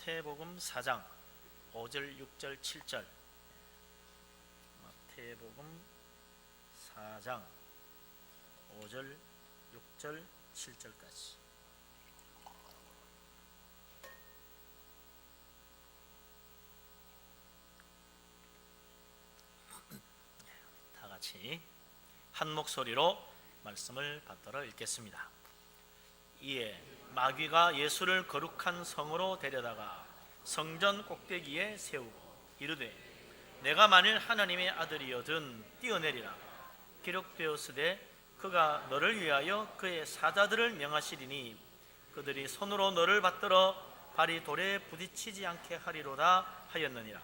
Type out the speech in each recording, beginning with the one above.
마태복음 4장 5절, 6절, 7절. 마태복음 4장 5절, 6절, 7절까지. 다 같이 한 목소리로 말씀을 받들어 읽겠습니다. 이에 마귀가 예수를 거룩한 성으로 데려다가 성전 꼭대기에 세우고 이르되 내가 만일 하나님의 아들이여든 뛰어내리라. 기록되었으되 그가 너를 위하여 그의 사자들을 명하시리니 그들이 손으로 너를 받들어 발이 돌에 부딪히지 않게 하리로다 하였느니라.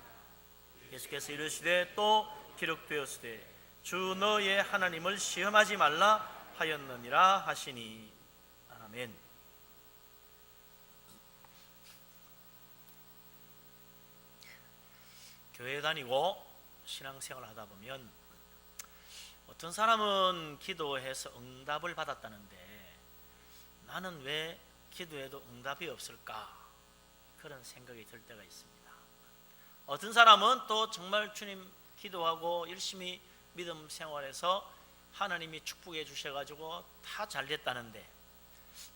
예수께서 이르시되 또 기록되었으되 주 너의 하나님을 시험하지 말라 하였느니라 하시니. 아멘. 교회 다니고 신앙생활 하다 보면 어떤 사람은 기도해서 응답을 받았다는데 나는 왜 기도해도 응답이 없을까? 그런 생각이 들 때가 있습니다. 어떤 사람은 또 정말 주님 기도하고 열심히 믿음 생활해서 하나님이 축복해 주셔가지고 다 잘 됐다는데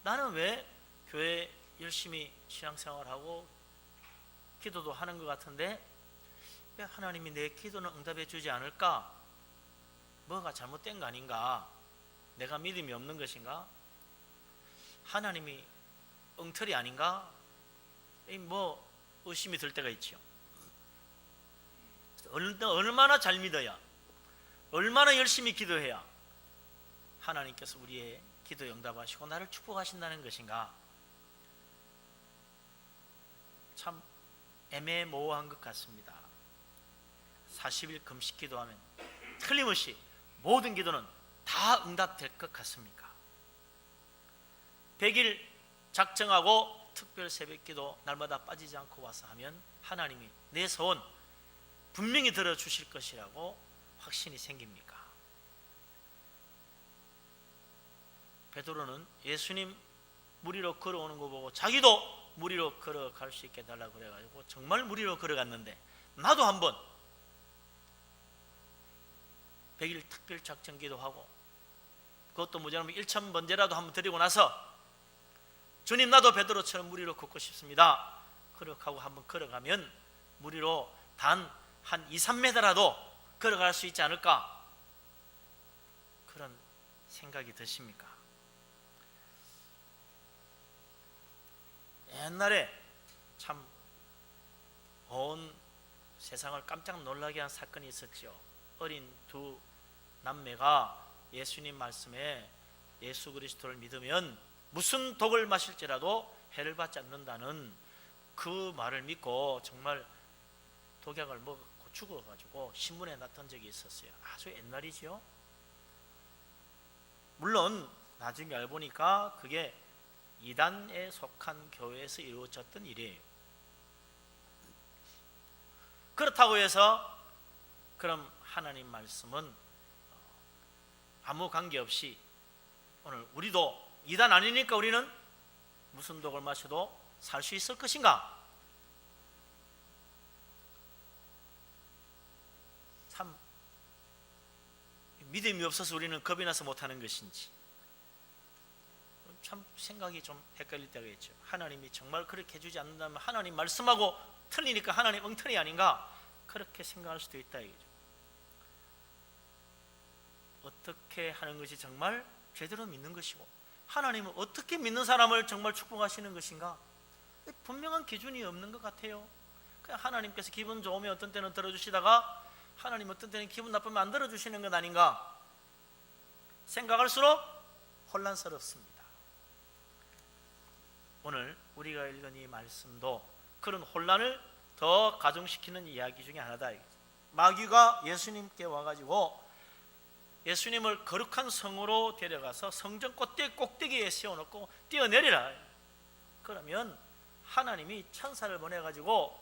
나는 왜 교회 열심히 신앙생활하고 기도도 하는 것 같은데 왜 하나님이 내 기도는 응답해 주지 않을까? 뭐가 잘못된 거 아닌가? 내가 믿음이 없는 것인가? 하나님이 엉터리 아닌가? 뭐 의심이 들 때가 있죠. 얼마나 잘 믿어야, 얼마나 열심히 기도해야 하나님께서 우리의 기도에 응답하시고 나를 축복하신다는 것인가? 참 애매모호한 것 같습니다. 40일 금식 기도하면 틀림없이 모든 기도는 다 응답될 것 같습니까? 100일 작정하고 특별 새벽기도 날마다 빠지지 않고 와서 하면 하나님이 내 소원 분명히 들어주실 것이라고 확신이 생깁니까? 베드로는 예수님 물 위로 걸어오는 거 보고 자기도 물 위로 걸어갈 수 있게 해달라고 그래가지고 정말 물 위로 걸어갔는데 나도 한번 100일 특별 작정 기도하고 그것도 모자라면 1000번제라도 한번 드리고 나서 주님 나도 베드로처럼 물 위로 걷고 싶습니다. 그렇게 한번 걸어가면 물 위로 단 한 2-3m라도 걸어갈 수 있지 않을까? 그런 생각이 드십니까? 옛날에 참 온 세상을 깜짝 놀라게 한 사건이 있었죠. 어린 두 남매가 예수님 말씀에 예수 그리스도를 믿으면 무슨 독을 마실지라도 해를 받지 않는다는 그 말을 믿고 정말 독약을 먹고 죽어가지고 신문에 났던 적이 있었어요. 아주 옛날이죠. 물론 나중에 알고 보니까 그게 이단에 속한 교회에서 이루어졌던 일이에요. 그렇다고 해서 그럼 하나님 말씀은 아무 관계없이 오늘 우리도 이단 아니니까 우리는 무슨 독을 마셔도 살 수 있을 것인가? 참 믿음이 없어서 우리는 겁이 나서 못하는 것인지 참 생각이 좀 헷갈릴 때가 있죠. 하나님이 정말 그렇게 해주지 않는다면 하나님 말씀하고 틀리니까 하나님 엉터리 아닌가? 그렇게 생각할 수도 있다 이거죠. 어떻게 하는 것이 정말 제대로 믿는 것이고 하나님은 어떻게 믿는 사람을 정말 축복하시는 것인가? 분명한 기준이 없는 것 같아요. 그냥 하나님께서 기분 좋으면 어떤 때는 들어주시다가 하나님 어떤 때는 기분 나쁘면 안 들어주시는 것 아닌가? 생각할수록 혼란스럽습니다. 오늘 우리가 읽은 이 말씀도 그런 혼란을 더 가중시키는 이야기 중에 하나다. 마귀가 예수님께 와가지고 예수님을 거룩한 성으로 데려가서 성전 꼭대기에 세워놓고 뛰어내리라. 그러면 하나님이 천사를 보내가지고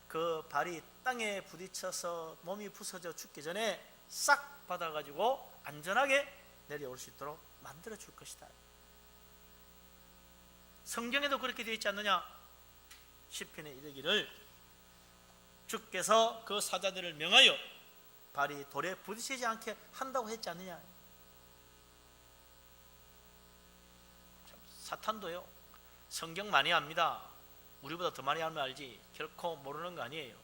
그 발이 땅에 부딪혀서 몸이 부서져 죽기 전에 싹 받아가지고 안전하게 내려올 수 있도록 만들어 줄 것이다. 성경에도 그렇게 되어 있지 않느냐? 시편에 이르기를 주께서 그 사자들을 명하여 발이 돌에 부딪히지 않게 한다고 했지 않느냐. 사탄도요, 성경 많이 압니다. 우리보다 더 많이 알면 알지 결코 모르는 거 아니에요.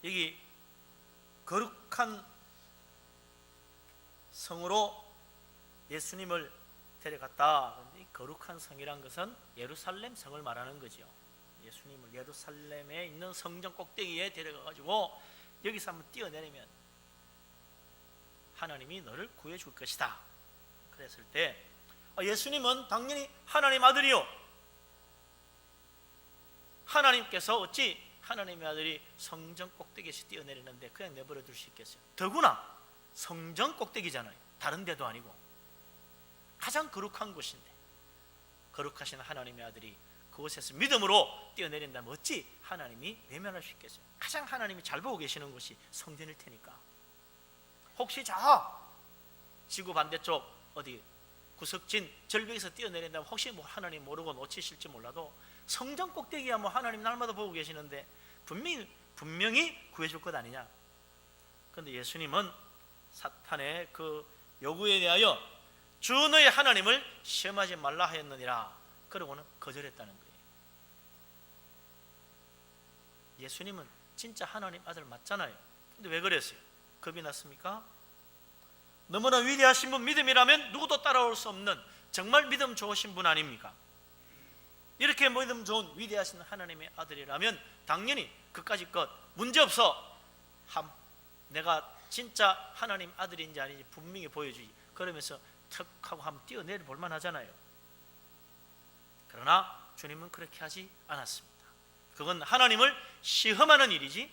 여기 거룩한 성으로 예수님을 데려갔다. 이 거룩한 성이란 것은 예루살렘 성을 말하는 거죠. 예수님을 예루살렘에 있는 성전 꼭대기에 데려가가지고 여기서 한번 뛰어내리면 하나님이 너를 구해줄 것이다. 그랬을 때 예수님은 당연히 하나님 아들이요, 하나님께서 어찌 하나님의 아들이 성전 꼭대기에서 뛰어내리는데 그냥 내버려 둘 수 있겠어요? 더구나 성전 꼭대기잖아요. 다른 데도 아니고 가장 거룩한 곳인데 거룩하신 하나님의 아들이 그곳에서 믿음으로 뛰어내린다면 어찌 하나님이 외면할 수 있겠어요? 가장 하나님이 잘 보고 계시는 곳이 성전일 테니까. 혹시 저 지구 반대쪽 어디 구석진 절벽에서 뛰어내린다면 혹시 뭐 하나님 모르고 놓치실지 몰라도 성전 꼭대기야 뭐 하나님 날마다 보고 계시는데 분명히 구해줄 것 아니냐. 그런데 예수님은 사탄의 그 요구에 대하여 주 너의 하나님을 시험하지 말라 하였느니라. 그러고는 거절했다는 거예요. 예수님은 진짜 하나님 아들 맞잖아요. 근데 왜 그랬어요? 겁이 났습니까? 너무나 위대하신 분, 믿음이라면 누구도 따라올 수 없는 정말 믿음 좋으신 분 아닙니까? 이렇게 믿음 좋은 위대하신 하나님의 아들이라면 당연히 그까짓 것 문제없어 내가 진짜 하나님 아들인지 아닌지 분명히 보여주지. 그러면서 턱 하고 한번 뛰어내려 볼만 하잖아요. 그러나 주님은 그렇게 하지 않았습니다. 그건 하나님을 시험하는 일이지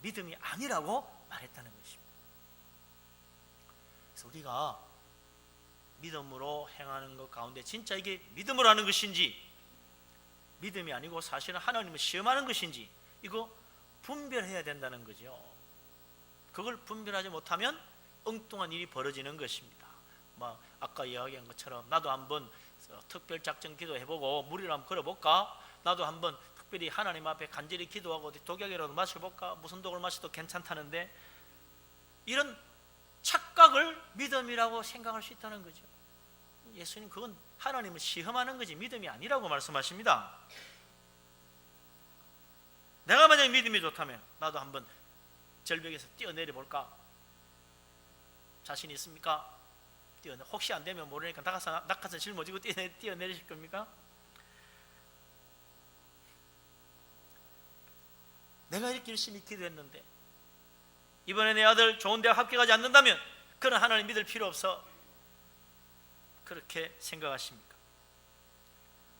믿음이 아니라고 말했다는 것입니다. 그래서 우리가 믿음으로 행하는 것 가운데 진짜 이게 믿음으로 하는 것인지 믿음이 아니고 사실은 하나님을 시험하는 것인지 이거 분별해야 된다는 거죠. 그걸 분별하지 못하면 엉뚱한 일이 벌어지는 것입니다. 아까 이야기한 것처럼 나도 한번 특별작전 기도해보고 물이라도 한번 걸어볼까? 나도 한번 특별히 하나님 앞에 간절히 기도하고 독약이라도 마셔볼까? 무슨 독을 마셔도 괜찮다는데 이런 착각을 믿음이라고 생각할 수 있다는 거죠. 예수님 그건 하나님을 시험하는 거지 믿음이 아니라고 말씀하십니다. 내가 만약 믿음이 좋다면 나도 한번 절벽에서 뛰어내려 볼까? 자신 있습니까? 혹시 안 되면 모르니까 낙하산 짊어지고 뛰어내리실 겁니까? 내가 이렇게 열심히 기도했는데 이번에 내 아들 좋은 대학 합격하지 않는다면 그런 하나님 믿을 필요 없어. 그렇게 생각하십니까?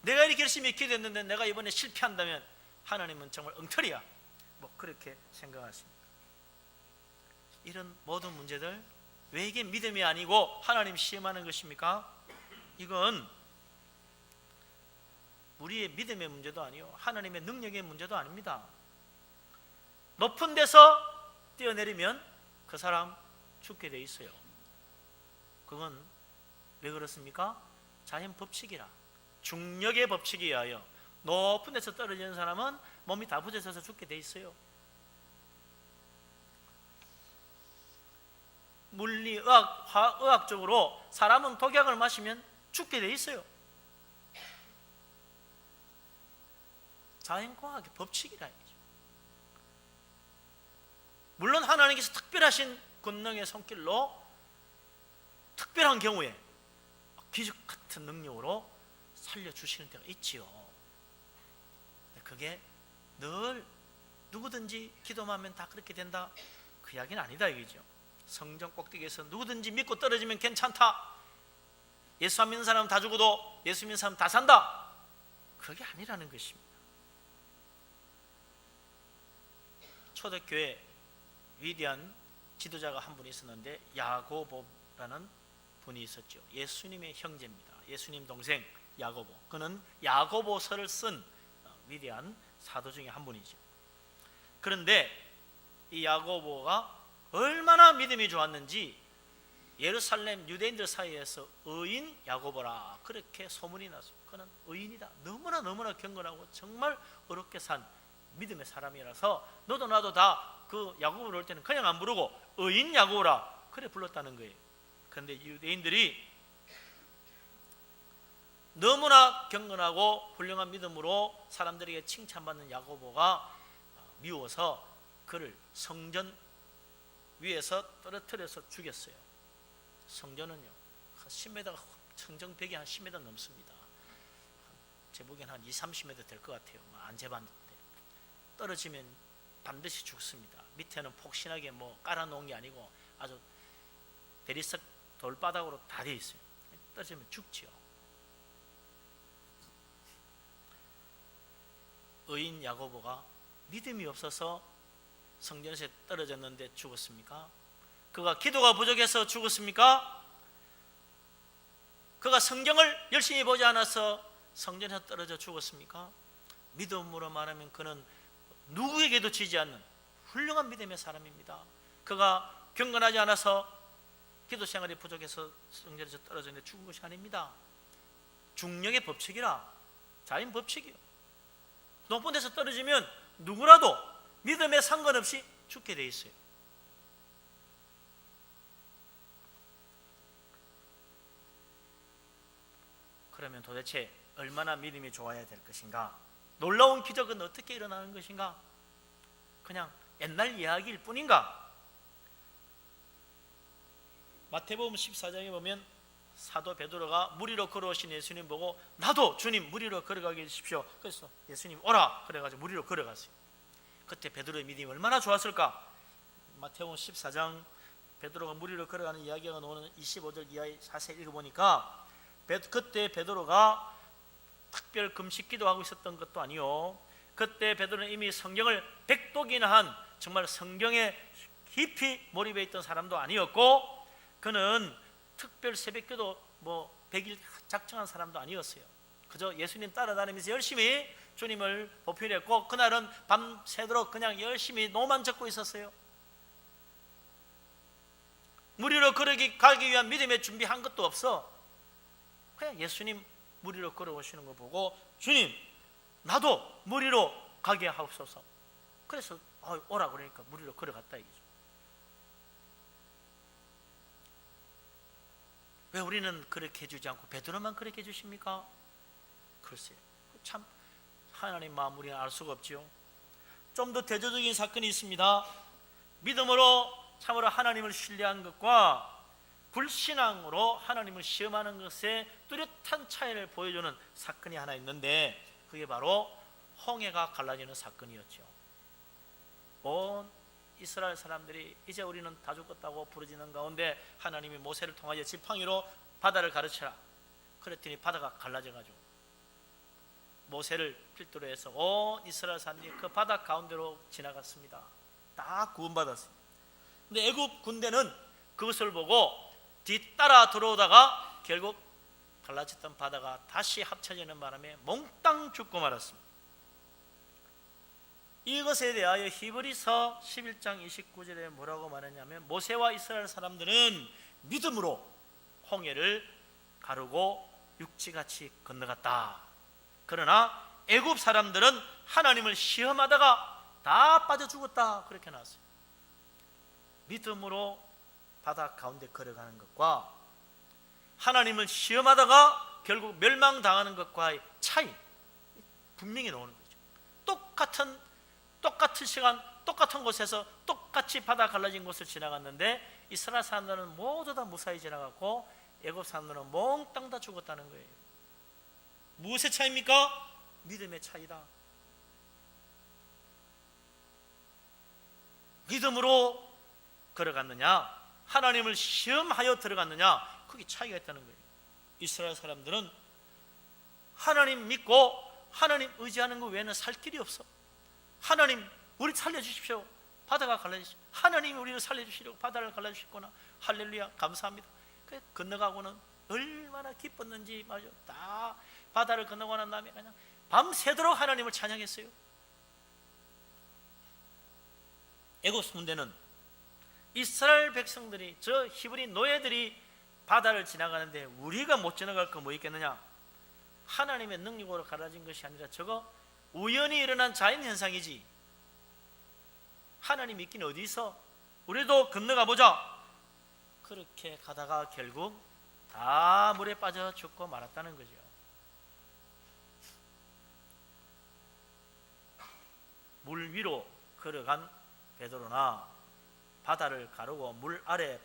내가 이렇게 열심히 기도했는데 내가 이번에 실패한다면 하나님은 정말 엉터리야. 그렇게 생각하십니까? 이런 모든 문제들 왜 이게 믿음이 아니고 하나님 시험하는 것입니까? 이건 우리의 믿음의 문제도 아니요 하나님의 능력의 문제도 아닙니다. 높은 데서 뛰어내리면 그 사람 죽게 돼 있어요. 그건 왜 그렇습니까? 자연 법칙이라. 중력의 법칙에 의하여 높은 데서 떨어지는 사람은 몸이 다 부서져서 죽게 돼 있어요. 물리의학, 화학적으로 사람은 독약을 마시면 죽게 돼 있어요. 자연과학의 법칙이라 이거죠. 물론 하나님께서 특별하신 권능의 손길로 특별한 경우에 기적 같은 능력으로 살려주시는 때가 있지요. 그게 늘 누구든지 기도만 하면 다 그렇게 된다 그 이야기는 아니다 이거죠. 성전 꼭대기에서 누구든지 믿고 떨어지면 괜찮다, 예수 안 믿는 사람은 다 죽어도 예수 믿는 사람은 다 산다, 그게 아니라는 것입니다. 초대교회 위대한 지도자가 한 분이 있었는데 야고보라는 분이 있었죠. 예수님의 형제입니다. 예수님 동생 야고보. 그는 야고보서를 쓴 위대한 사도 중에 한 분이죠. 그런데 이 야고보가 얼마나 믿음이 좋았는지 예루살렘 유대인들 사이에서 의인 야고보라 그렇게 소문이 났어요. 그는 의인이다. 너무나 경건하고 정말 어렵게 산 믿음의 사람이라서 너도 나도 다 그 야고보를 올 때는 그냥 안 부르고 의인 야고보라 그래 불렀다는 거예요. 그런데 유대인들이 너무나 경건하고 훌륭한 믿음으로 사람들에게 칭찬받는 야고보가 미워서 그를 성전 위에서 떨어뜨려서 죽였어요. 성전은요 10m, 성전벽이 한 10m 넘습니다. 제 보기엔 한 20-30m 될 것 같아요. 안 재봤는데 떨어지면 반드시 죽습니다. 밑에는 폭신하게 깔아놓은 게 아니고 아주 대리석 돌바닥으로 다 되어 있어요. 떨어지면 죽지요. 의인 야고보가 믿음이 없어서 성전에서 떨어졌는데 죽었습니까? 그가 기도가 부족해서 죽었습니까? 그가 성경을 열심히 보지 않아서 성전에서 떨어져 죽었습니까? 믿음으로 말하면 그는 누구에게도 지지 않는 훌륭한 믿음의 사람입니다. 그가 경건하지 않아서 기도 생활이 부족해서 성전에서 떨어졌는데 죽은 것이 아닙니다. 중력의 법칙이라 자연 법칙이요. 높은 데서 떨어지면 누구라도 믿음에 상관없이 죽게 돼 있어요. 그러면 도대체 얼마나 믿음이 좋아야 될 것인가? 놀라운 기적은 어떻게 일어나는 것인가? 그냥 옛날 이야기일 뿐인가? 마태복음 14장에 보면 사도 베드로가 물 위로 걸어오신 예수님 보고 나도 주님 물 위로 걸어가게 해주십시오. 그래서 예수님 오라 그래가지고 물 위로 걸어갔어요. 그때 베드로의 믿음이 얼마나 좋았을까? 마태복음 14장 베드로가 물 위로 걸어가는 이야기가 나오는 25절 이하에 자세히 읽어보니까 그때 베드로가 특별 금식 기도하고 있었던 것도 아니요, 그때 베드로는 이미 성경을 100독이나 한 정말 성경에 깊이 몰입해 있던 사람도 아니었고, 그는 특별 새벽기도 100일 작정한 사람도 아니었어요. 그저 예수님 따라다니면서 열심히 주님을 보필했고, 그날은 밤새도록 그냥 열심히 노만 젓고 있었어요. 물 위로 가기 위한 믿음의 준비한 것도 없어. 그냥 예수님 물 위로 걸어오시는 거 보고 주님 나도 물 위로 가게 하옵소서. 그래서 오라 그러니까 물 위로 걸어갔다 이거죠. 왜 우리는 그렇게 해주지 않고 베드로만 그렇게 해주십니까? 글쎄요, 참 하나님 마음 우리는 알 수가 없지요. 좀 더 대조적인 사건이 있습니다. 믿음으로 참으로 하나님을 신뢰한 것과 불신앙으로 하나님을 시험하는 것에 뚜렷한 차이를 보여주는 사건이 하나 있는데, 그게 바로 홍해가 갈라지는 사건이었죠. 온 이스라엘 사람들이 이제 우리는 다 죽었다고 부르짖는 가운데 하나님이 모세를 통하여 지팡이로 바다를 가르쳐라 그랬더니 바다가 갈라져가지고 모세를 필두로 해서 온 이스라엘 사람들이 그 바다 가운데로 지나갔습니다. 다 구원받았어요. 근데 애굽 군대는 그것을 보고 뒤따라 들어오다가 결국 갈라졌던 바다가 다시 합쳐지는 바람에 몽땅 죽고 말았습니다. 이것에 대하여 히브리서 11장 29절에 뭐라고 말하냐면, 모세와 이스라엘 사람들은 믿음으로 홍해를 가르고 육지같이 건너갔다. 그러나 애굽 사람들은 하나님을 시험하다가 다 빠져 죽었다. 그렇게 나왔어요. 믿음으로 바다 가운데 걸어가는 것과 하나님을 시험하다가 결국 멸망당하는 것과의 차이 분명히 나오는 거죠. 똑같은 시간 똑같은 곳에서 똑같이 바다 갈라진 곳을 지나갔는데 이스라엘 사람들은 모두 다 무사히 지나갔고 애굽 사람들은 몽땅 다 죽었다는 거예요. 무엇의 차이입니까? 믿음의 차이다. 믿음으로 걸어갔느냐, 하나님을 시험하여 들어갔느냐, 그게 차이가 있다는 거예요. 이스라엘 사람들은 하나님 믿고 하나님 의지하는 것 외에는 살 길이 없어. 하나님 우리 살려주십시오. 바다가 갈라주십시오. 하나님이 우리를 살려주시려고 바다를 갈라주셨구나. 할렐루야, 감사합니다. 그래 건너가고는 얼마나 기뻤는지 말이죠. 다 바다를 건너고 난 다음에 그냥 밤새도록 하나님을 찬양했어요. 애굽 군대는 이스라엘 백성들이, 저 히브리 노예들이 바다를 지나가는데 우리가 못 지나갈 거 뭐 있겠느냐? 하나님의 능력으로 갈라진 것이 아니라 저거 우연히 일어난 자연현상이지, 하나님 있긴 어디 있어? 우리도 건너가 보자. 그렇게 가다가 결국 다 물에 빠져 죽고 말았다는 거죠. 물 위로 걸어간 베드로나 바다를 가르고 물 아래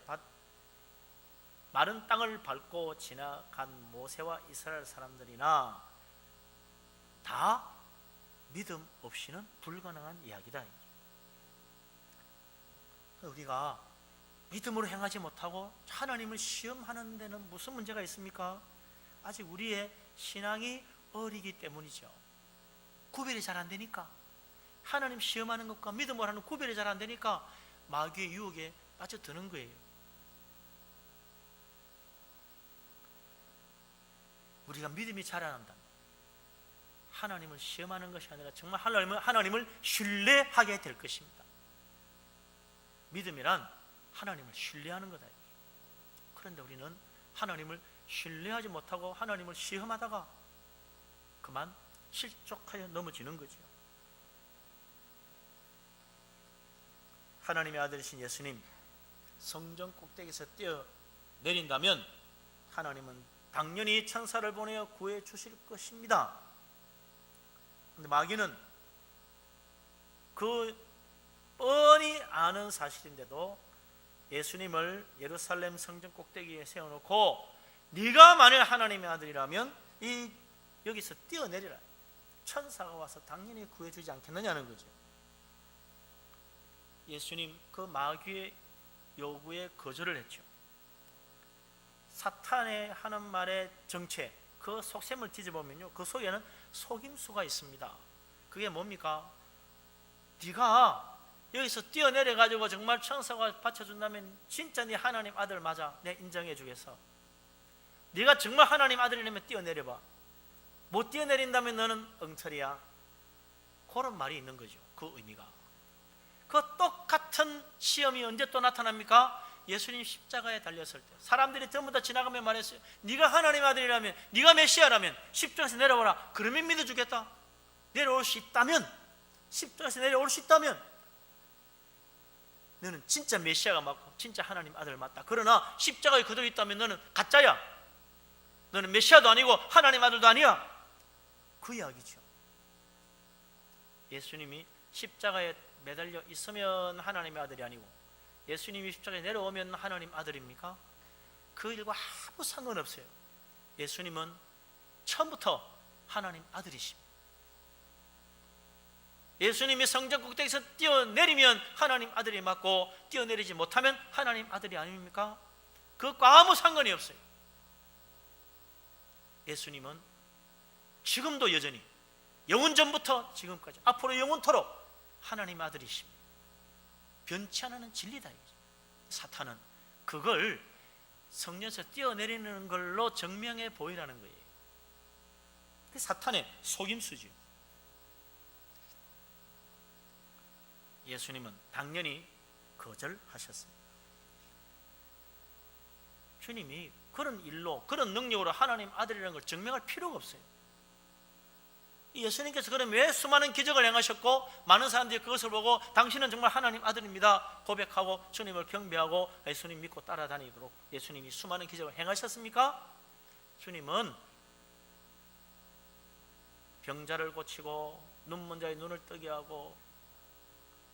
마른 땅을 밟고 지나간 모세와 이스라엘 사람들이나 다 믿음 없이는 불가능한 이야기다. 우리가 믿음으로 행하지 못하고 하나님을 시험하는 데는 무슨 문제가 있습니까? 아직 우리의 신앙이 어리기 때문이죠. 구별이 잘 안 되니까, 하나님 시험하는 것과 믿음으로 하는 구별이 잘 안 되니까 마귀의 유혹에 빠져드는 거예요. 우리가 믿음이 자라난다면 하나님을 시험하는 것이 아니라 정말 하나님을 신뢰하게 될 것입니다. 믿음이란 하나님을 신뢰하는 거다. 그런데 우리는 하나님을 신뢰하지 못하고 하나님을 시험하다가 그만 실족하여 넘어지는 거죠. 하나님의 아들이신 예수님 성전 꼭대기에서 뛰어내린다면 하나님은 당연히 천사를 보내어 구해 주실 것입니다. 그런데 마귀는 그 뻔히 아는 사실인데도 예수님을 예루살렘 성전 꼭대기에 세워놓고 네가 만일 하나님의 아들이라면 여기서 뛰어내리라, 천사가 와서 당연히 구해주지 않겠느냐는 거죠. 예수님 그 마귀의 요구에 거절을 했죠. 사탄의 하는 말의 정체, 그 속셈을 뒤져보면요, 그 속에는 속임수가 있습니다. 그게 뭡니까? 네가 여기서 뛰어내려가지고 정말 천사가 받쳐준다면 진짜 네 하나님 아들 맞아, 내가 인정해 주겠어. 네가 정말 하나님 아들이라면 뛰어내려봐. 못 뛰어내린다면 너는 엉터리야. 그런 말이 있는 거죠. 그 의미가. 그 똑같은 시험이 언제 또 나타납니까? 예수님 십자가에 달렸을 때 사람들이 전부 다 지나가며 말했어요. 네가 하나님 아들이라면, 네가 메시아라면 십자가에서 내려와라. 그러면 믿어주겠다. 내려올 수 있다면, 십자가에서 내려올 수 있다면 너는 진짜 메시아가 맞고 진짜 하나님 아들 맞다. 그러나 십자가에 그대로 있다면 너는 가짜야. 너는 메시아도 아니고 하나님 아들도 아니야. 그 이야기죠. 예수님이 십자가에 매달려 있으면 하나님의 아들이 아니고 예수님이 십자가에 내려오면 하나님 아들입니까? 그 일과 아무 상관없어요. 예수님은 처음부터 하나님 아들이십니다. 예수님이 성전 꼭대기에서 뛰어내리면 하나님 아들이 맞고 뛰어내리지 못하면 하나님 아들이 아닙니까? 그것과 아무 상관이 없어요. 예수님은 지금도 여전히 영원전부터 지금까지 앞으로 영원토록 하나님 아들이십니다. 변치 않는 진리다. 사탄은 그걸 성령에서 뛰어내리는 걸로 증명해 보이라는 거예요. 그게 사탄의 속임수죠. 예수님은 당연히 거절하셨습니다. 주님이 그런 일로, 그런 능력으로 하나님 아들이라는 걸 증명할 필요가 없어요. 예수님께서 그럼 왜 수많은 기적을 행하셨고 많은 사람들이 그것을 보고 당신은 정말 하나님 아들입니다 고백하고 주님을 경배하고 예수님 믿고 따라다니도록 예수님이 수많은 기적을 행하셨습니까? 주님은 병자를 고치고 눈먼 자의 눈을 뜨게 하고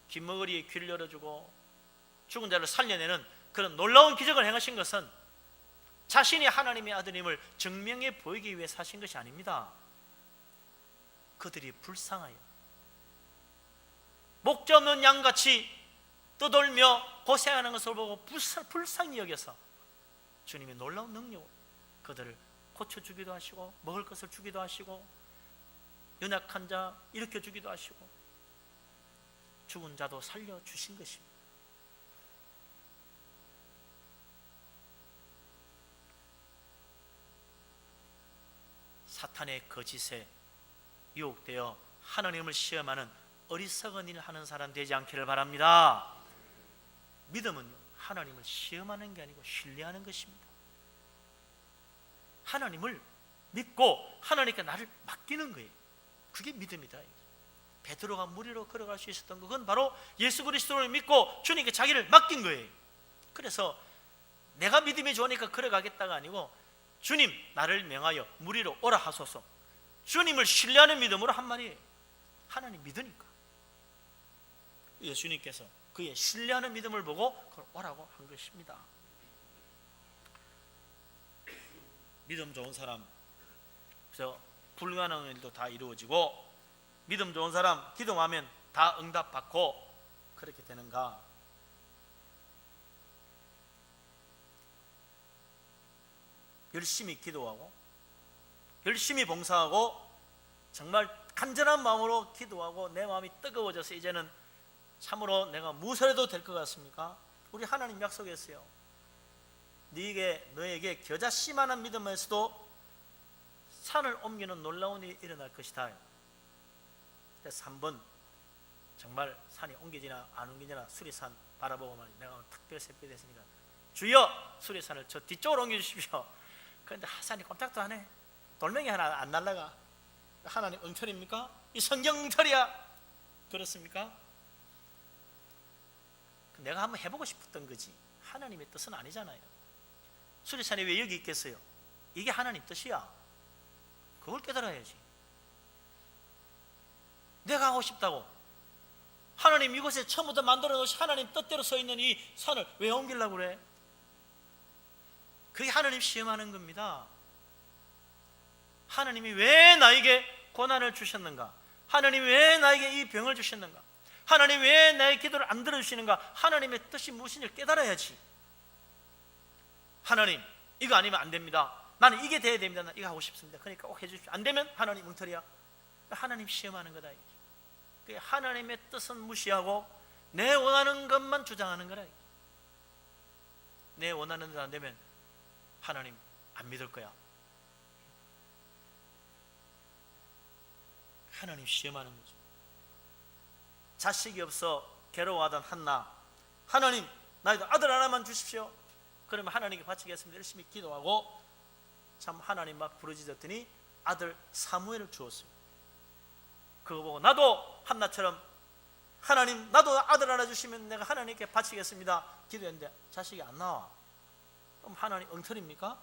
귀머거리에 귀를 열어주고 죽은 자를 살려내는 그런 놀라운 기적을 행하신 것은 자신이 하나님의 아들임을 증명해 보이기 위해 하신 것이 아닙니다. 그들이 불쌍하여 목자 없는 양같이 떠돌며 고생하는 것을 보고 불쌍히 여겨서 주님의 놀라운 능력으로 그들을 고쳐주기도 하시고 먹을 것을 주기도 하시고 연약한 자 일으켜주기도 하시고 죽은 자도 살려주신 것입니다. 사탄의 거짓에 유혹되어 하나님을 시험하는 어리석은 일 하는 사람 되지 않기를 바랍니다. 믿음은요, 하나님을 시험하는 게 아니고 신뢰하는 것입니다. 하나님을 믿고 하나님께 나를 맡기는 거예요. 그게 믿음이다. 베드로가 물 위로 걸어갈 수 있었던 그건 바로 예수 그리스도를 믿고 주님께 자기를 맡긴 거예요. 그래서 내가 믿음이 좋으니까 걸어가겠다가 아니고 주님 나를 명하여 물 위로 오라 하소서. 주님을 신뢰하는 믿음으로 한 말이에요. 하나님 믿으니까. 예수님께서 그의 신뢰하는 믿음을 보고 그걸 오라고 한 것입니다. 믿음 좋은 사람, 그래서 불가능한 일도 다 이루어지고 믿음 좋은 사람 기도하면 다 응답받고 그렇게 되는가? 열심히 기도하고 열심히 봉사하고 정말 간절한 마음으로 기도하고 내 마음이 뜨거워져서 이제는 참으로 내가 무엇을 해도 될 것 같습니까? 우리 하나님 약속했어요. 너에게 겨자씨만한 믿음에서도 산을 옮기는 놀라운 일이 일어날 것이다. 그래서 한번 정말 산이 옮기지나 안 옮기지나 수리산 바라보고 말이야. 내가 오늘 특별 새벽이 됐으니까 주여 수리산을 저 뒤쪽으로 옮겨주십시오. 그런데 산이 꼼짝도 안 해. 돌멩이 하나 안 날라가. 하나님 응철입니까? 이 성경 응철이야. 그렇습니까? 내가 한번 해보고 싶었던 거지 하나님의 뜻은 아니잖아요. 수리산이 왜 여기 있겠어요? 이게 하나님 뜻이야. 그걸 깨달아야지. 내가 하고 싶다고 하나님 이곳에 처음부터 만들어 놓으신 하나님 뜻대로 서 있는 이 산을 왜 옮기려고 그래? 그게 하나님 시험하는 겁니다. 하나님이 왜 나에게 고난을 주셨는가? 하나님이 왜 나에게 이 병을 주셨는가? 하나님이 왜 나의 기도를 안 들어주시는가? 하나님의 뜻이 무엇인지를 깨달아야지. 하나님 이거 아니면 안 됩니다. 나는 이게 돼야 됩니다. 나 이거 하고 싶습니다. 그러니까 꼭 해주십시오. 안 되면 하나님 뭉터리야. 하나님 시험하는 거다. 하나님의 뜻은 무시하고 내 원하는 것만 주장하는 거라. 내 원하는 대로 안 되면 하나님 안 믿을 거야. 하나님 시험하는 거죠. 자식이 없어 괴로워하던 한나, 하나님 나에게 아들 하나만 주십시오. 그러면 하나님께 바치겠습니다. 열심히 기도하고 참 하나님 막 부르짖었더니 아들 사무엘을 주었어요. 그거 보고 나도 한나처럼 하나님 나도 아들 하나 주시면 내가 하나님께 바치겠습니다 기도했는데 자식이 안 나와. 그럼 하나님 엉터리입니까?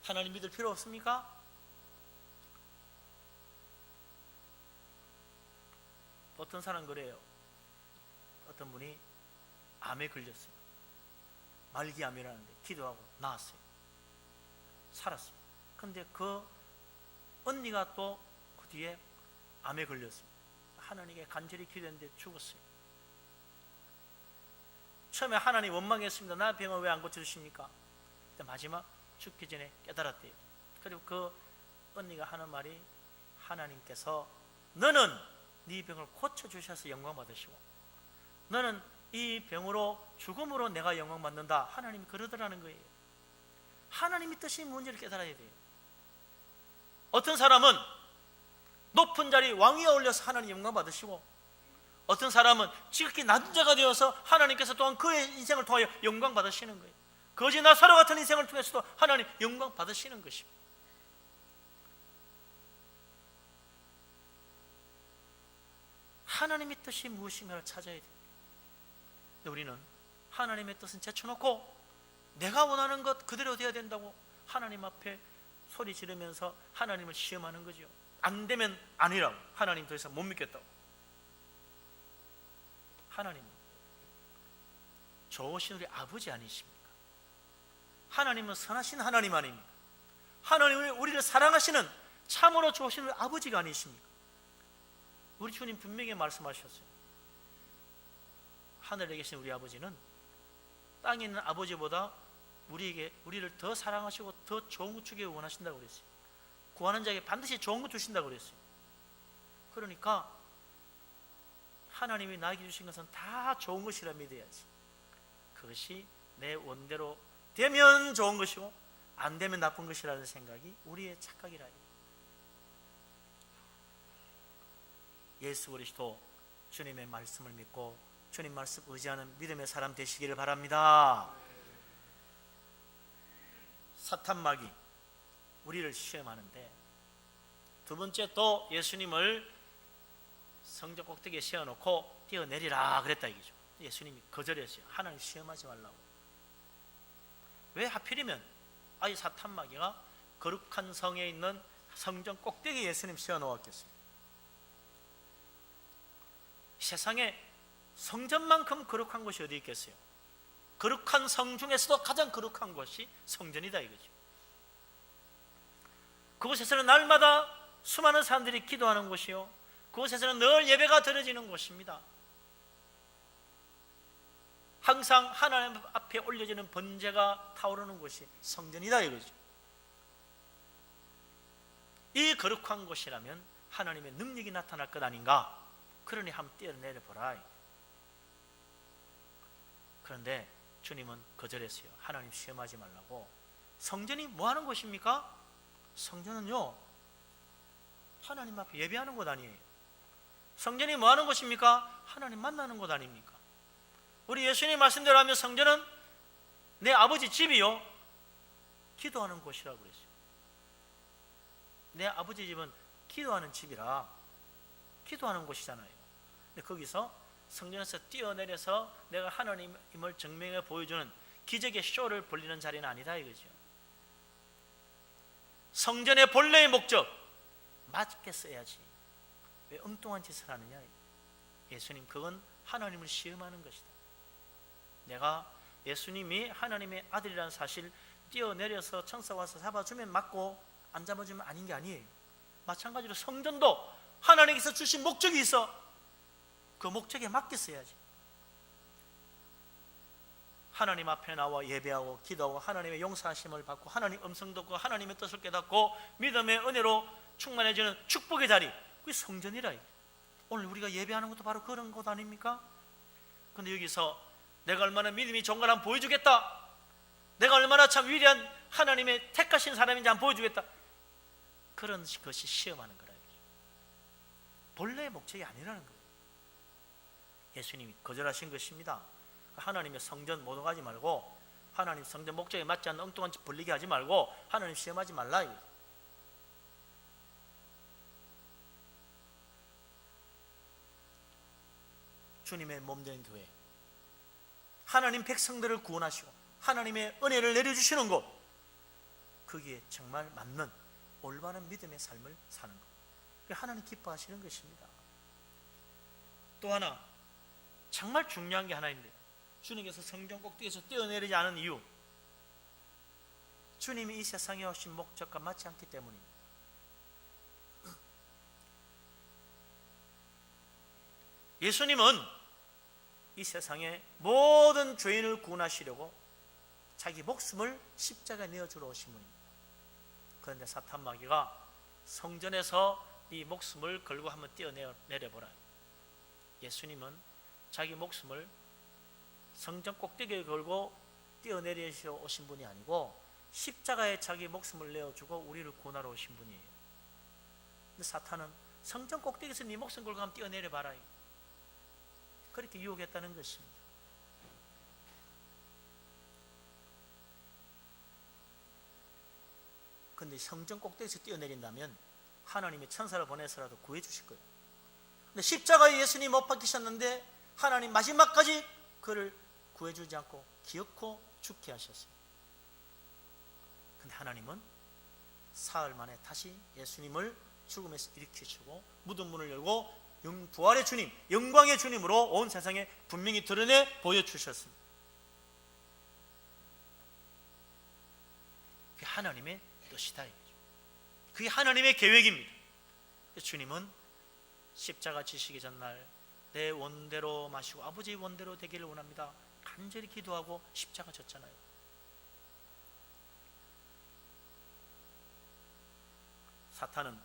하나님 믿을 필요 없습니까? 어떤 사람 그래요. 어떤 분이 암에 걸렸어요. 말기암이라는데 기도하고 나았어요. 살았어요. 근데 그 언니가 또 그 뒤에 암에 걸렸어요. 하나님께 간절히 기도했는데 죽었어요. 처음에 하나님 원망했습니다. 나 병을 왜 안 고쳐주십니까? 근데 마지막 죽기 전에 깨달았대요. 그리고 그 언니가 하는 말이 하나님께서 너는 네 병을 고쳐주셔서 영광 받으시고 너는 이 병으로 죽음으로 내가 영광 받는다. 하나님이 그러더라는 거예요. 하나님의 뜻이 뭔지를 깨달아야 돼요. 어떤 사람은 높은 자리 왕위에 올려서 하나님 영광 받으시고 어떤 사람은 지극히 낮은 자가 되어서 하나님께서 또한 그의 인생을 통하여 영광 받으시는 거예요. 거지나 서로 같은 인생을 통해서도 하나님 영광 받으시는 것입니다. 하나님의 뜻이 무엇인가를 찾아야 돼요. 우리는 하나님의 뜻은 제쳐놓고 내가 원하는 것 그대로 되어야 된다고 하나님 앞에 소리 지르면서 하나님을 시험하는 거죠. 안 되면 아니라고. 하나님 더 이상 못 믿겠다고. 하나님은 좋으신 우리 아버지 아니십니까? 하나님은 선하신 하나님 아닙니까? 하나님은 우리를 사랑하시는 참으로 좋으신 우리 아버지가 아니십니까? 우리 주님 분명히 말씀하셨어요. 하늘에 계신 우리 아버지는 땅에 있는 아버지보다 우리를 더 사랑하시고 더 좋은 것 주기를 원하신다고 그랬어요. 구하는 자에게 반드시 좋은 것 주신다고 그랬어요. 그러니까 하나님이 나에게 주신 것은 다 좋은 것이라 믿어야지. 그것이 내 원대로 되면 좋은 것이고 안 되면 나쁜 것이라는 생각이 우리의 착각이라. 예수 그리스도 주님의 말씀을 믿고 주님 말씀 의지하는 믿음의 사람 되시기를 바랍니다. 사탄마귀 우리를 시험하는데, 두 번째 또 예수님을 성전 꼭대기에 세워놓고 뛰어내리라 그랬다 이거죠. 예수님이 거절했어요. 하나님 시험하지 말라고. 왜 하필이면 아이 사탄마귀가 거룩한 성에 있는 성전 꼭대기에 예수님 세워놓았겠어요? 세상에 성전만큼 거룩한 곳이 어디 있겠어요? 거룩한 성 중에서도 가장 거룩한 곳이 성전이다 이거죠. 그곳에서는 날마다 수많은 사람들이 기도하는 곳이요, 그곳에서는 늘 예배가 드려지는 곳입니다. 항상 하나님 앞에 올려지는 번제가 타오르는 곳이 성전이다 이거죠. 이 거룩한 곳이라면 하나님의 능력이 나타날 것 아닌가? 그러니 한번 뛰어내려 보라. 그런데 주님은 거절했어요. 하나님 시험하지 말라고. 성전이 뭐 하는 곳입니까? 성전은요, 하나님 앞에 예배하는 곳 아니에요. 성전이 뭐 하는 곳입니까? 하나님 만나는 곳 아닙니까? 우리 예수님 말씀대로 하면 성전은 내 아버지 집이요, 기도하는 곳이라고 그랬어요. 내 아버지 집은 기도하는 집이라 기도하는 곳이잖아요. 근데 거기서 성전에서 뛰어내려서 내가 하나님을 증명해 보여주는 기적의 쇼를 벌리는 자리는 아니다 이거죠. 성전의 본래의 목적 맞게 써야지 왜 엉뚱한 짓을 하느냐. 예수님, 그건 하나님을 시험하는 것이다. 내가 예수님이 하나님의 아들이라는 사실 뛰어내려서 천사가 와서 잡아주면 맞고 안 잡아주면 아닌 게 아니에요. 마찬가지로 성전도 하나님께서 주신 목적이 있어. 그 목적에 맞게 써야지. 하나님 앞에 나와 예배하고 기도하고 하나님의 용서하심을 받고 하나님 음성 듣고 하나님의 뜻을 깨닫고 믿음의 은혜로 충만해지는 축복의 자리, 그게 성전이라. 오늘 우리가 예배하는 것도 바로 그런 것 아닙니까? 그런데 여기서 내가 얼마나 믿음이 좋은 걸 한번 보여주겠다, 내가 얼마나 참 위대한 하나님의 택하신 사람인지 한번 보여주겠다, 그런 것이 시험하는 거라. 본래의 목적이 아니라는 거예요. 예수님이 거절하신 것입니다. 하나님의 성전 모독하지 말고, 하나님 성전 목적에 맞지 않는 엉뚱한 짓 벌리게 하지 말고 하나님 시험하지 말라. 주님의 몸된 교회, 하나님 백성들을 구원하시고 하나님의 은혜를 내려주시는 곳, 거기에 정말 맞는 올바른 믿음의 삶을 사는 것, 하나님 기뻐하시는 것입니다. 또 하나 정말 중요한 게 하나 있는데, 주님께서 성전 꼭대기에서 뛰어내리지 않은 이유, 주님이 이 세상에 오신 목적과 맞지 않기 때문입니다. 예수님은 이 세상의 모든 죄인을 구원하시려고 자기 목숨을 십자가에 내어주러 오신 분입니다. 그런데 사탄마귀가 성전에서 이 목숨을 걸고 한번 뛰어내려보라. 예수님은 자기 목숨을 성전 꼭대기에 걸고 뛰어내리셔 오신 분이 아니고 십자가에 자기 목숨을 내어주고 우리를 구원하러 오신 분이에요. 근데 사탄은 성전 꼭대기에서 네 목숨 걸고 한번 뛰어내려봐라, 그렇게 유혹했다는 것입니다. 그런데 성전 꼭대기에서 뛰어내린다면 하나님의 천사를 보내서라도 구해 주실 거예요. 근데 십자가에 예수님 못 박히셨는데 하나님 마지막까지 그를 구해주지 않고 기어코 죽게 하셨어요. 근데 하나님은 사흘 만에 다시 예수님을 죽음에서 일으키시고 무덤 문을 열고 부활의 주님, 영광의 주님으로 온 세상에 분명히 드러내 보여주셨습니다. 그게 하나님의 뜻이다, 그게 하나님의 계획입니다. 주님은 십자가 지시기 전날 내 원대로 마시고 아버지의 원대로 되기를 원합니다, 간절히 기도하고 십자가 졌잖아요. 사탄은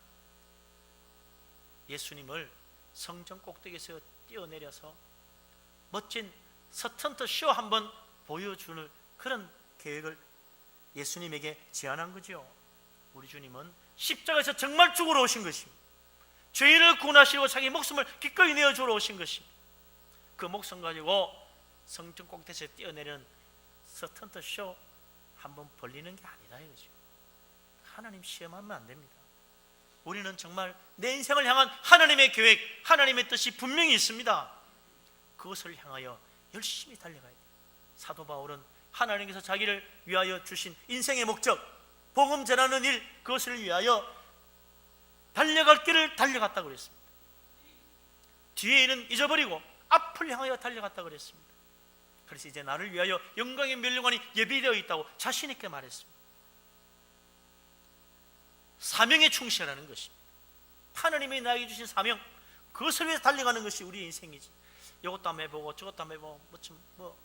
예수님을 성전 꼭대기에서 뛰어내려서 멋진 서턴트 쇼 한번 보여주는 그런 계획을 예수님에게 제안한 거죠. 우리 주님은 십자가에서 정말 죽으러 오신 것입니다. 죄인을 구원하시고 자기 목숨을 기꺼이 내어주러 오신 것입니다. 그 목숨 가지고 성전 꼭대기에서 뛰어내리는 스턴트 쇼 한번 벌리는 게 아니다 이거죠. 하나님 시험하면 안 됩니다. 우리는 정말 내 인생을 향한 하나님의 계획, 하나님의 뜻이 분명히 있습니다. 그것을 향하여 열심히 달려가야 돼요. 사도 바울은 하나님께서 자기를 위하여 주신 인생의 목적, 복음 전하는 일, 그것을 위하여 달려갈 길을 달려갔다고 그랬습니다. 뒤에 일은 잊어버리고 앞을 향하여 달려갔다고 그랬습니다. 그래서 이제 나를 위하여 영광의 멸류관이 예비되어 있다고 자신 있게 말했습니다. 사명에 충실하는 것입니다. 하나님이 나에게 주신 사명, 그것을 위해서 달려가는 것이 우리의 인생이지. 이것도 한번 해보고 저것도 한번 해보고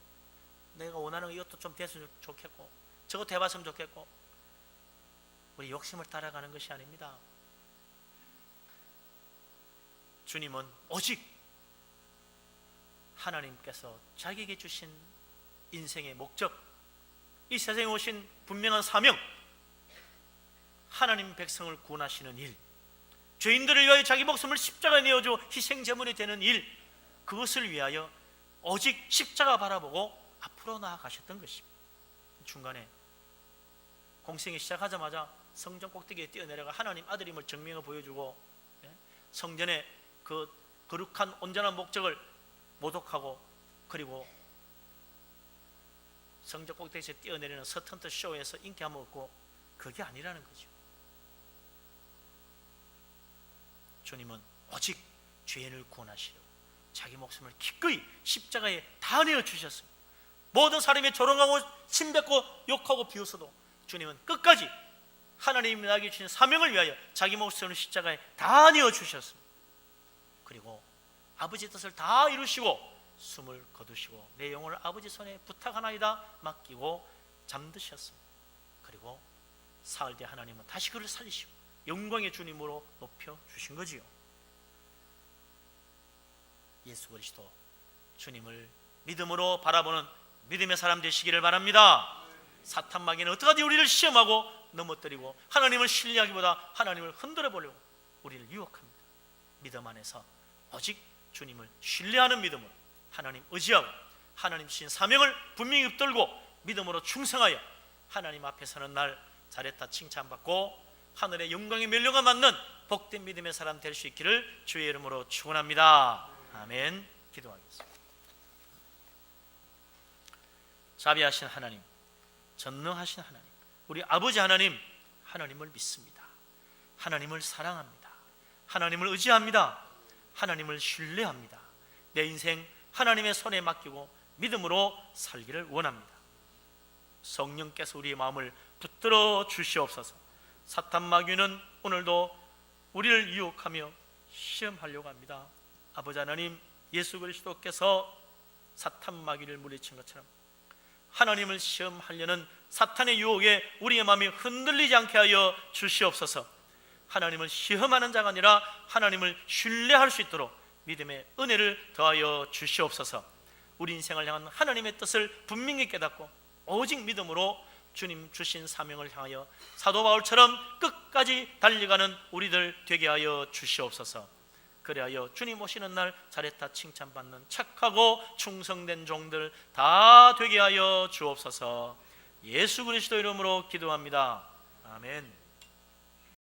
내가 원하는 이것도 좀 됐으면 좋겠고 저것도 해봤으면 좋겠고, 우리 욕심을 따라가는 것이 아닙니다. 주님은 오직 하나님께서 자기에게 주신 인생의 목적, 이 세상에 오신 분명한 사명, 하나님 백성을 구원하시는 일, 죄인들을 위하여 자기 목숨을 십자가에 내어줘 희생제물이 되는 일, 그것을 위하여 오직 십자가 바라보고 앞으로 나아가셨던 것입니다. 중간에 공생이 시작하자마자 성전 꼭대기에 뛰어내려가 하나님 아들임을 증명해 보여주고, 성전의 그 거룩한 온전한 목적을 모독하고, 그리고 성전 꼭대기에서 뛰어내리는 스턴트 쇼에서 인기 한번 얻고, 그게 아니라는 거죠. 주님은 오직 죄인을 구원하시려고 자기 목숨을 기꺼이 십자가에 다 내어주셨습니다. 모든 사람이 조롱하고 침뱉고 욕하고 비웃어도 주님은 끝까지 하나님이 나에게 주신 사명을 위하여 자기 목숨을 십자가에 다 내어주셨습니다. 그리고 아버지 뜻을 다 이루시고 숨을 거두시고 내 영혼을 아버지 손에 부탁하나이다 맡기고 잠드셨습니다. 그리고 사흘 뒤 하나님은 다시 그를 살리시고 영광의 주님으로 높여주신 거지요. 예수 그리스도 주님을 믿음으로 바라보는 믿음의 사람 되시기를 바랍니다. 사탄 마귀는 어떻게든지 우리를 시험하고 넘어뜨리고 하나님을 신뢰하기보다 하나님을 흔들어 보려고 우리를 유혹합니다. 믿음 안에서 오직 주님을 신뢰하는 믿음으로 하나님 의지하고 하나님 주신 사명을 분명히 붙들고 믿음으로 충성하여 하나님 앞에 서는 날 잘했다 칭찬받고 하늘의 영광의 멸류가 맞는 복된 믿음의 사람 될 수 있기를 주의 이름으로 축원합니다. 아멘. 기도하겠습니다. 자비하신 하나님, 전능하신 하나님, 우리 아버지 하나님, 하나님을 믿습니다. 하나님을 사랑합니다. 하나님을 의지합니다. 하나님을 신뢰합니다. 내 인생 하나님의 손에 맡기고 믿음으로 살기를 원합니다. 성령께서 우리의 마음을 붙들어 주시옵소서. 사탄 마귀는 오늘도 우리를 유혹하며 시험하려고 합니다. 아버지 하나님, 예수 그리스도께서 사탄 마귀를 물리친 것처럼 하나님을 시험하려는 사탄의 유혹에 우리의 마음이 흔들리지 않게 하여 주시옵소서. 하나님을 시험하는 자가 아니라 하나님을 신뢰할 수 있도록 믿음의 은혜를 더하여 주시옵소서. 우리 인생을 향한 하나님의 뜻을 분명히 깨닫고 오직 믿음으로 주님 주신 사명을 향하여 사도 바울처럼 끝까지 달려가는 우리들 되게 하여 주시옵소서. 그리하여 주님 오시는 날 잘했다 칭찬받는 착하고 충성된 종들 다 되게 하여 주옵소서. 예수 그리스도 이름으로 기도합니다. 아멘.